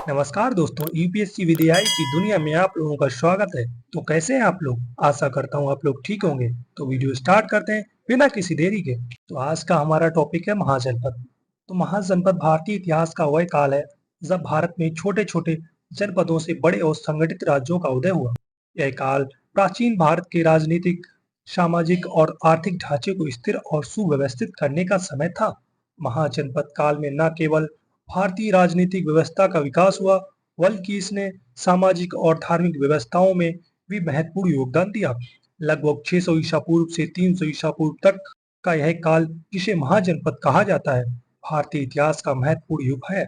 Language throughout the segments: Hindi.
नमस्कार दोस्तों, यूपीएससी विद्यालय की दुनिया में आप लोगों का स्वागत है। तो कैसे हैं आप लोग? आशा करता हूँ आप लोग ठीक होंगे। तो वीडियो स्टार्ट करते हैं बिना किसी देरी के। तो आज का हमारा टॉपिक है महाजनपद। तो महाजनपद भारतीय इतिहास का वह काल है जब भारत में छोटे छोटे जनपदों से बड़े और संगठित राज्यों का उदय हुआ। यह काल प्राचीन भारत के राजनीतिक, सामाजिक और आर्थिक ढांचे को स्थिर और सुव्यवस्थित करने का समय था। महाजनपद काल में न केवल भारतीय राजनीतिक व्यवस्था का विकास हुआ, बल्कि इसने सामाजिक और धार्मिक व्यवस्थाओं में भी महत्वपूर्ण योगदान दिया। लगभग 600 ईसा पूर्व से 300 ईसा पूर्व तक का यह काल, जिसे महाजनपद कहा जाता है, भारतीय इतिहास का महत्वपूर्ण युग है।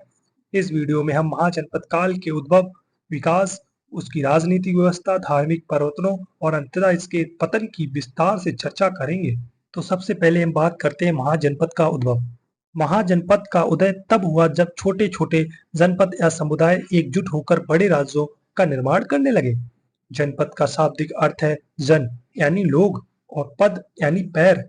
इस वीडियो में हम महाजनपद काल के उद्भव, विकास, उसकी राजनीतिक व्यवस्था, धार्मिक परिवर्तनों और अंततः इसके पतन की विस्तार से चर्चा करेंगे। तो सबसे पहले हम बात करते हैं महाजनपद का उद्भव। महाजनपद का उदय तब हुआ जब छोटे छोटे जनपद या समुदाय एकजुट होकर बड़े राज्यों का निर्माण करने लगे। जनपद का शाब्दिक अर्थ है जन यानी लोग, और पद यानी पैर,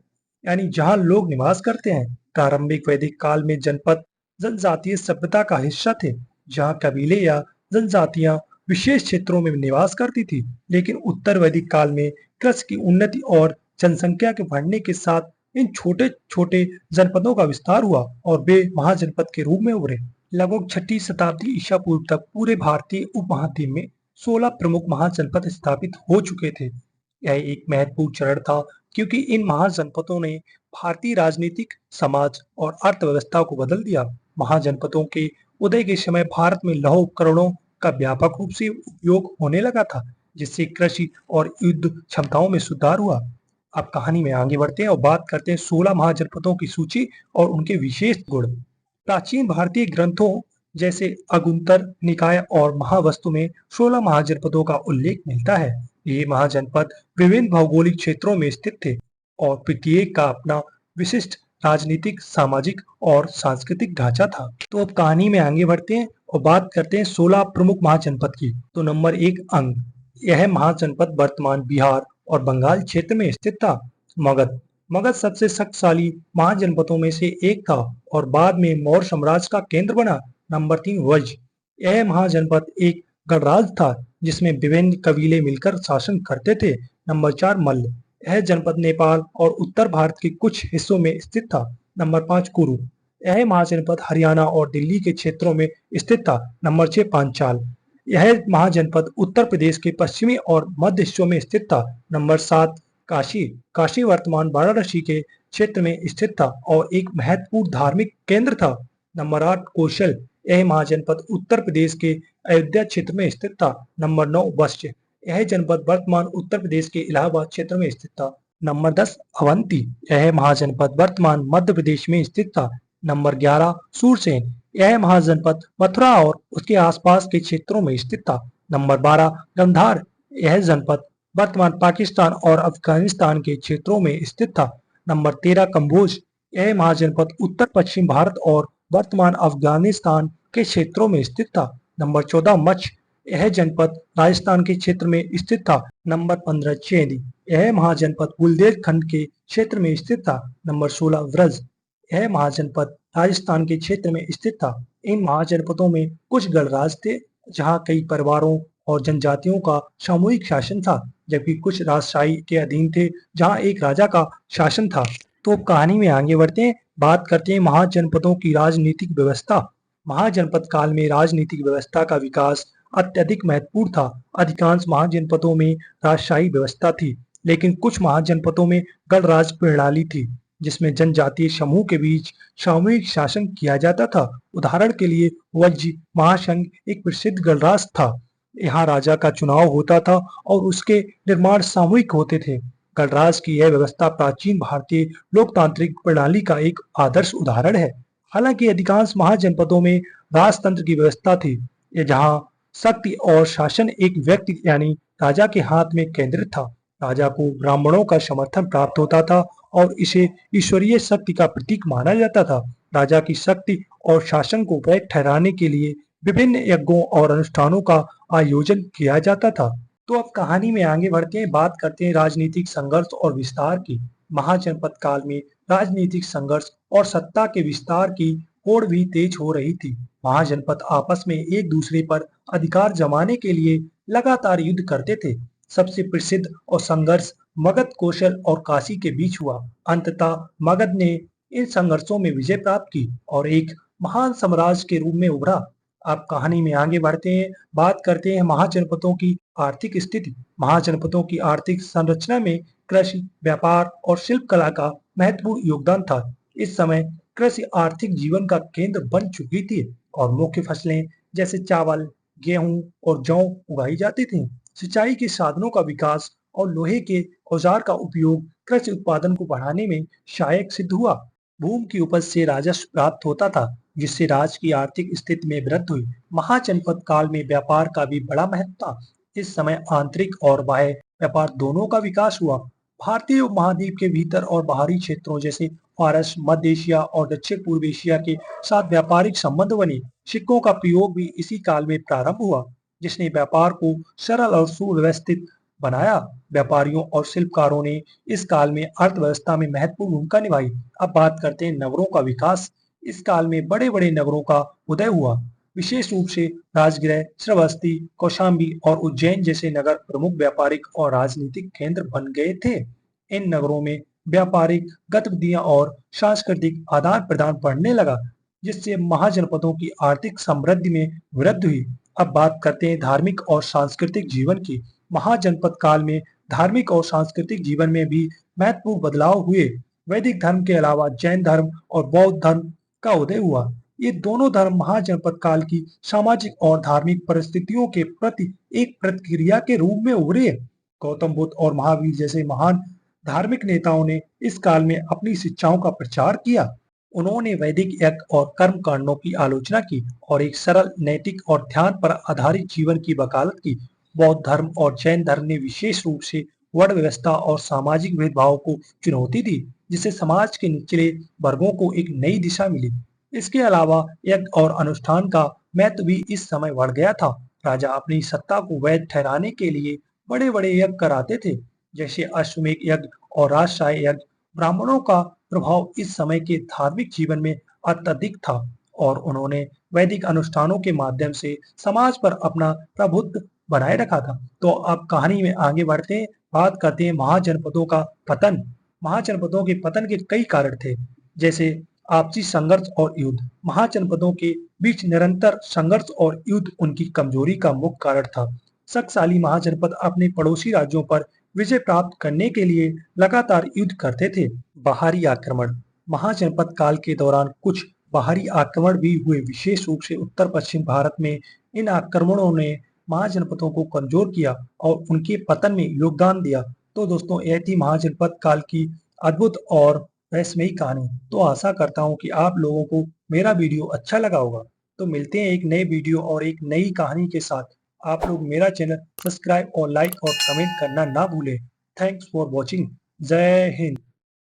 यानी जहां लोग निवास करते हैं। प्रारंभिक वैदिक काल में जनपद जनजातीय सभ्यता का हिस्सा थे, जहां कबीले या जनजातियां विशेष क्षेत्रों में निवास करती थी। लेकिन उत्तर वैदिक काल में कृषि की उन्नति और जनसंख्या के बढ़ने के साथ इन छोटे छोटे जनपदों का विस्तार हुआ और वे महाजनपद के रूप में उभरे। लगभग छठी शताब्दी ईसा पूर्व तक पूरे भारतीय उपमहाद्वीप में 16 प्रमुख महाजनपद स्थापित हो चुके थे। यह एक महत्वपूर्ण चरण था, क्योंकि इन महाजनपदों ने भारतीय राजनीतिक, समाज और अर्थव्यवस्था को बदल दिया। महाजनपदों के उदय के समय भारत में लौह उपकरणों का व्यापक रूप से उपयोग होने लगा था, जिससे कृषि और युद्ध क्षमताओं में सुधार हुआ। अब कहानी में आगे बढ़ते हैं और बात करते हैं 16 महाजनपदों की सूची और उनके विशेष गुण। प्राचीन भारतीय ग्रंथों जैसे अगुंतर निकाय और महावस्तु में 16 महाजनपदों का उल्लेख मिलता है। ये महाजनपद विभिन्न भौगोलिक क्षेत्रों में स्थित थे और प्रत्येक का अपना विशिष्ट राजनीतिक, सामाजिक और सांस्कृतिक ढांचा था। तो अब कहानी में आगे बढ़ते हैं और बात करते हैं 16 प्रमुख महाजनपद की। तो नंबर 1, अंग। यह महाजनपद वर्तमान बिहार और बंगाल क्षेत्र में स्थित था। मगध। मगध सबसे शक्तिशाली महाजनपदों में से एक था और बाद में मौर्य साम्राज्य का केंद्र बना। नंबर 3, वज्र। यह महाजनपद एक गणराज्य था जिसमें विभिन्न कबीले मिलकर शासन करते थे। नंबर 4, मल्ल। यह जनपद नेपाल और उत्तर भारत के कुछ हिस्सों में स्थित था। नंबर 5, कुरु। यह महाजनपद हरियाणा और दिल्ली के क्षेत्रों में स्थित था। नंबर 6, पांचाल। यह महाजनपद उत्तर प्रदेश के पश्चिमी और मध्य हिस्सों में स्थित था। नंबर 7, काशी। काशी वर्तमान वाराणसी के क्षेत्र में स्थित था और एक महत्वपूर्ण धार्मिक केंद्र था। नंबर 8, कौशल। यह महाजनपद उत्तर प्रदेश के अयोध्या क्षेत्र में स्थित था। नंबर 9, वत्स। यह जनपद वर्तमान उत्तर प्रदेश के इलाहाबाद क्षेत्र में स्थित था। नंबर 10, अवंती। यह महाजनपद वर्तमान मध्य प्रदेश में स्थित था। नंबर 11, सूरसेन। यह महाजनपद मथुरा और उसके आसपास के क्षेत्रों में स्थित था। नंबर 12, गंधार। यह जनपद वर्तमान पाकिस्तान और अफगानिस्तान के क्षेत्रों में स्थित था। नंबर 13, कम्बोज। यह महाजनपद उत्तर पश्चिम भारत और वर्तमान अफगानिस्तान के क्षेत्रों में स्थित था। नंबर 14, मच्छ। यह जनपद राजस्थान के क्षेत्र में स्थित था। नंबर 15, चेदी। यह महाजनपद बुंदेलखंड के क्षेत्र में स्थित था। नंबर 16, व्रज। यह महाजनपद राजस्थान के क्षेत्र में स्थित था। इन महाजनपदों में कुछ गणराज्य थे, जहां कई परिवारों और जनजातियों का सामूहिक शासन था, जबकि कुछ राजशाही के अधीन थे, जहां एक राजा का शासन था। तो अब कहानी में आगे बढ़ते हैं, बात करते हैं महाजनपदों की राजनीतिक व्यवस्था। महाजनपद काल में राजनीतिक व्यवस्था का विकास अत्यधिक महत्वपूर्ण था। अधिकांश महाजनपदों में राजशाही व्यवस्था थी, लेकिन कुछ महाजनपदों में गणराज्य प्रणाली थी, जिसमें जनजातीय समूह के बीच सामूहिक शासन किया जाता था। उदाहरण के लिए वज्र महासंघ एक प्रसिद्ध गणराज्य था। यहाँ राजा का चुनाव होता था और उसके निर्माण सामूहिक होते थे। गणराज्य की यह व्यवस्था प्राचीन भारतीय लोकतांत्रिक प्रणाली का एक आदर्श उदाहरण है। हालांकि अधिकांश महाजनपदों में राजतंत्र की व्यवस्था थी, ये जहाँ शक्ति और शासन एक व्यक्ति यानी राजा के हाथ में केंद्रित था। राजा को ब्राह्मणों का समर्थन प्राप्त होता था और इसे ईश्वरीय शक्ति का प्रतीक माना जाता था। राजा की शक्ति और शासन को वैध ठहराने के लिए विभिन्न यज्ञों और अनुष्ठानों का आयोजन किया जाता था। तो अब कहानी में आगे बढ़ते हैं, बात करते हैं राजनीतिक संघर्ष और विस्तार की। महाजनपद काल में राजनीतिक संघर्ष और सत्ता के विस्तार की होड़ भी तेज हो रही थी। महाजनपद आपस में एक दूसरे पर अधिकार जमाने के लिए लगातार युद्ध करते थे। सबसे प्रसिद्ध और संघर्ष मगध, कौशल और काशी के बीच हुआ। अंततः मगध ने इन संघर्षों में विजय प्राप्त की और एक महान साम्राज्य के रूप में उभरा। अब कहानी में आगे बढ़ते हैं, बात करते हैं महाजनपदों की आर्थिक स्थिति। महाजनपदों की आर्थिक संरचना में कृषि, व्यापार और शिल्प कला का महत्वपूर्ण योगदान था। इस समय कृषि आर्थिक जीवन का केंद्र बन चुकी थी और मुख्य फसलें जैसे चावल, गेहूं और जौ उगाई जाती थी। सिंचाई के साधनों का विकास और लोहे के औजार का उपयोग कृषि उत्पादन को बढ़ाने में सहायक सिद्ध हुआ। भूमि की उपज से राजस्व प्राप्त होता था, जिससे राज्य की आर्थिक स्थिति में वृद्धि हुई। महाजनपद काल में व्यापार का भी बड़ा महत्व था। इस समय आंतरिक और बाह्य व्यापार दोनों का विकास हुआ। भारतीय उपमहाद्वीप के भीतर और बाहरी क्षेत्रों जैसे फारस, मध्य एशिया और दक्षिण पूर्व एशिया के साथ व्यापारिक संबंध बने। सिक्कों का प्रयोग भी इसी काल में प्रारंभ हुआ, जिसने व्यापार को सरल और सुव्यवस्थित बनाया। व्यापारियों और शिल्पकारों ने इस काल में अर्थव्यवस्था में महत्वपूर्ण भूमिका निभाई। अब बात करते हैं नगरों का विकास। इस काल में बड़े-बड़े नगरों का उदय हुआ। विशेष रूप से राजगृह, श्रावस्ती, कौशाम्बी और उज्जैन जैसे नगर प्रमुख व्यापारिक और राजनीतिक केंद्र बन गए थे। इन नगरों में व्यापारिक गतिविधियां और सांस्कृतिक आदान-प्रदान बढ़ने लगा, जिससे महाजनपदों की आर्थिक समृद्धि में वृद्धि हुई। अब बात करते हैं धार्मिक और सांस्कृतिक जीवन की। महाजनपद काल में धार्मिक और सांस्कृतिक जीवन में भी महत्वपूर्ण बदलाव हुए। वैदिक धर्म के अलावा जैन धर्म और बौद्ध धर्म का उदय हुआ। ये दोनों धर्म महाजनपद काल की सामाजिक और धार्मिक परिस्थितियों के प्रति एक प्रतिक्रिया के रूप में उभरे। गौतम बुद्ध और महावीर जैसे महान धार्मिक नेताओं ने इस काल में अपनी शिक्षाओं का प्रचार किया। उन्होंने वैदिक यज्ञ और कर्म कांडों की आलोचना की और एक सरल, नैतिक और ध्यान पर आधारित जीवन की वकालत की। बौद्ध धर्म और जैन धर्म ने विशेष रूप से वर्ण व्यवस्था और सामाजिक भेदभाव को चुनौती दी, जिससे समाज के निचले वर्गों को एक नई दिशा मिली। इसके अलावा यज्ञ और अनुष्ठान का महत्व भी इस समय बढ़ गया था। राजा अपनी सत्ता को वैध ठहराने के लिए बड़े-बड़े यज्ञ कराते थे, जैसे अश्वमेध यज्ञ और राजशाही यज्ञ। ब्राह्मणों का प्रभाव इस समय के धार्मिक जीवन में अत्यधिक था और उन्होंने वैदिक अनुष्ठानों के माध्यम से समाज पर अपना प्रभुत्व बनाए रखा था। तो अब कहानी में आगे बढ़ते हैं, बात करते हैं महाजनपदों का पतन। महाजनपदों के पतन के कई कारण थे, जैसे आपसी संघर्ष और युद्ध। महाजनपदों के बीच निरंतर संघर्ष और युद्ध उनकी कमजोरी का मुख्य कारण था। शक्तिशाली महाजनपद अपने पड़ोसी राज्यों पर विजय प्राप्त करने के लिए लगातार युद्ध करते थे। बाहरी आक्रमण। महाजनपद काल के दौरान कुछ बाहरी आक्रमण भी हुए, विशेष रूप से उत्तर पश्चिम भारत में। इन आक्रमणों ने महाजनपदों को कमजोर किया और उनके पतन में योगदान दिया। तो दोस्तों, यह थी महाजनपद काल की अद्भुत और रहस्यमयी कहानी। तो आशा करता हूँ कि आप लोगों को मेरा वीडियो अच्छा लगा होगा। तो मिलते हैं एक नए वीडियो और एक नई कहानी के साथ। आप लोग मेरा चैनल सब्सक्राइब और लाइक और कमेंट करना ना भूलें। Thanks for watching. जय हिंद।